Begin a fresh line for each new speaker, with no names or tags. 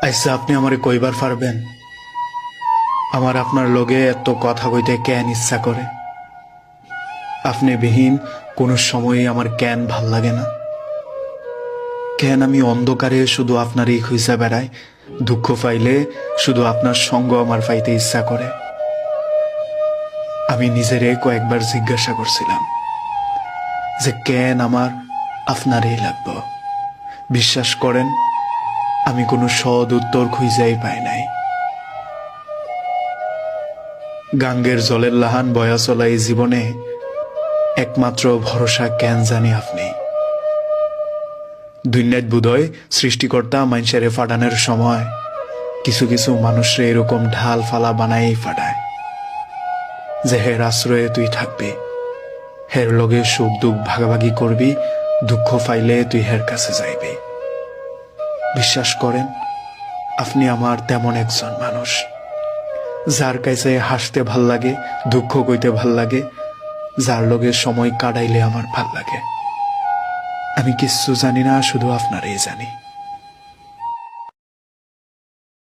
আচ্ছা, আপনি আমারে কইবার পারবেন আমার আপনার লগে এত কথা কইতে কেন ইচ্ছা করে? আপনি বিহীন কোন সময়ই আমার কেন ভাল লাগে না? কেন আমি অন্ধকারে শুধু আপনারই খুঁজা বেড়াই? দুঃখ পাইলে শুধু আপনার সঙ্গ আমার পাইতে ইচ্ছা করে। আমি নিজেরে কয়েকবার জিজ্ঞাসা করছিলাম যে কেন আমার আপনারই লাগবে। বিশ্বাস করেন, আমি কোনো সৎ উত্তর খুঁজাই পাই নাই। গাঙ্গের জলের লাহান বয়া চলা এই জীবনে একমাত্র ভরসা কেন জানি আপনি। দুনিয়াত বোধহয় সৃষ্টিকর্তা মানুষেরে ফাটানোর সময় কিছু কিছু মানুষরে এরকম ঢাল ফালা বানাই ফাটায় যে হের আশ্রয়ে তুই থাকবি, হের লগে সুখ দুঃখ ভাগাভাগি করবি, দুঃখ পাইলে তুই হের কাছে যাইবি। বিশ্বাস করেন, আপনি আমার তেমন একজন মানুষ যার কাছে হাসতে ভাল লাগে, দুঃখ কইতে ভাল লাগে, যার লগে সময় কাটাইলে আমার ভাল লাগে। আমি কিচ্ছু জানি না, শুধু আপনারই জানি।